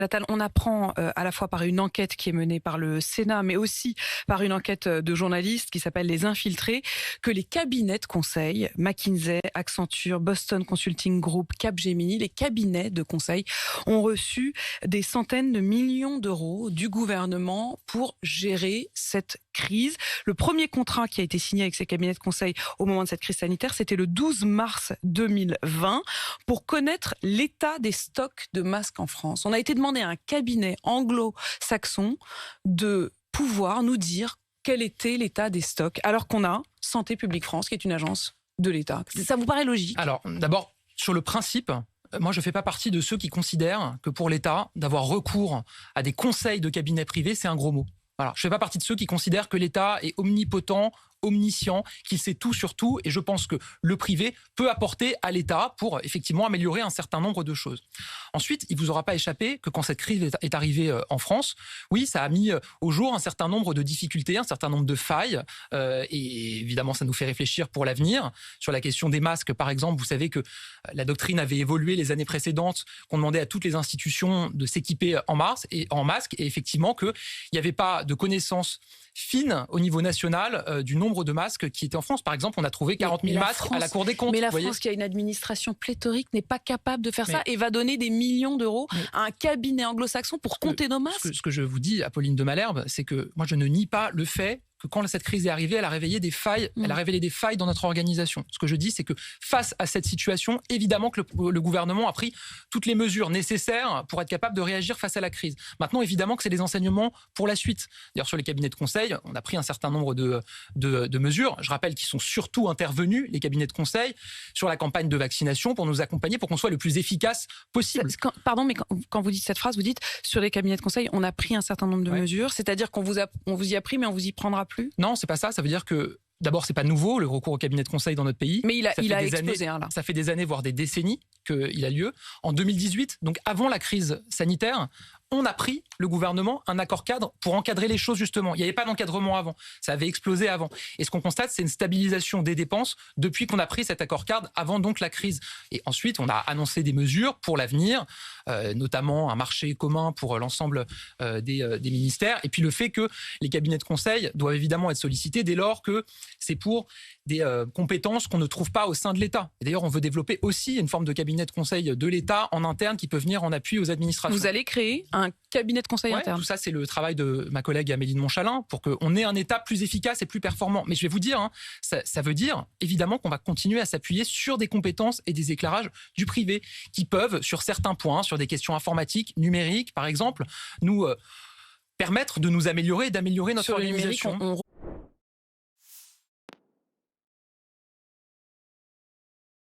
Natal, on apprend à la fois par une enquête qui est menée par le Sénat, mais aussi par une enquête de journalistes qui s'appelle Les Infiltrés, que les cabinets de conseil, McKinsey, Accenture, Boston Consulting Group, Capgemini, les cabinets de conseil ont reçu des centaines de millions d'euros du gouvernement pour gérer cette crise. Le premier contrat qui a été signé avec ces cabinets de conseil au moment de cette crise sanitaire, c'était le 12 mars 2020 pour connaître l'état des stocks de masques en France. On a été demandé à un cabinet anglo-saxon de pouvoir nous dire quel était l'état des stocks, alors qu'on a Santé publique France, qui est une agence de l'État. Ça vous paraît logique? Alors, d'abord, sur le principe, moi, je ne fais pas partie de ceux qui considèrent que pour l'État, d'avoir recours à des conseils de cabinets privés, c'est un gros mot. Voilà. Je ne fais pas partie de ceux qui considèrent que l'État est omnipotent, omniscient, qu'il sait tout sur tout, et je pense que le privé peut apporter à l'État pour effectivement améliorer un certain nombre de choses. Ensuite, il ne vous aura pas échappé que quand cette crise est arrivée en France, oui, ça a mis au jour un certain nombre de difficultés, un certain nombre de failles, et évidemment, ça nous fait réfléchir pour l'avenir. Sur la question des masques, par exemple, vous savez que la doctrine avait évolué les années précédentes, qu'on demandait à toutes les institutions de s'équiper en masques, et effectivement qu'il n'y avait pas de connaissances fine au niveau national du nombre de masques qui étaient en France. Par exemple, on a trouvé 40 000 masques à la Cour des comptes. Mais la France, qui a une administration pléthorique, n'est pas capable de faire ça et va donner des millions d'euros à un cabinet anglo-saxon pour compter nos masques. Ce que je vous dis, Apolline de Malherbe, c'est que moi, je ne nie pas le fait que quand cette crise est arrivée, elle a révélé des failles, elle a révélé des failles dans notre organisation. Ce que je dis, c'est que face à cette situation, évidemment que le gouvernement a pris toutes les mesures nécessaires pour être capable de réagir face à la crise. Maintenant, évidemment que c'est des enseignements pour la suite. D'ailleurs, sur les cabinets de conseil, on a pris un certain nombre de mesures. Je rappelle qu'ils sont surtout intervenus, les cabinets de conseil, sur la campagne de vaccination pour nous accompagner, pour qu'on soit le plus efficace possible. Pardon, mais quand vous dites cette phrase, vous dites sur les cabinets de conseil, on a pris un certain nombre de mesures, c'est-à-dire qu'on vous y a pris, mais on vous y prendra plus? Non, c'est pas ça. Ça veut dire que d'abord, c'est pas nouveau le recours au cabinet de conseil dans notre pays. Mais il a explosé, là. Ça fait des années, voire des décennies qu'il a lieu. En 2018, donc avant la crise sanitaire, on a pris, le gouvernement, un accord cadre pour encadrer les choses, justement. Il n'y avait pas d'encadrement avant. Ça avait explosé avant. Et ce qu'on constate, c'est une stabilisation des dépenses depuis qu'on a pris cet accord cadre avant donc la crise. Et ensuite, on a annoncé des mesures pour l'avenir, notamment un marché commun pour l'ensemble des ministères. Et puis le fait que les cabinets de conseil doivent évidemment être sollicités dès lors que c'est pour des compétences qu'on ne trouve pas au sein de l'État. Et d'ailleurs, on veut développer aussi une forme de cabinet de conseil de l'État en interne qui peut venir en appui aux administrations. Vous allez créer un cabinet de conseil interne. Tout ça, c'est le travail de ma collègue Amélie de Montchalin pour qu'on ait un État plus efficace et plus performant. Mais je vais vous dire, ça veut dire évidemment qu'on va continuer à s'appuyer sur des compétences et des éclairages du privé qui peuvent, sur certains points, sur des questions informatiques, numériques par exemple, nous permettre de nous améliorer et d'améliorer notre organisation.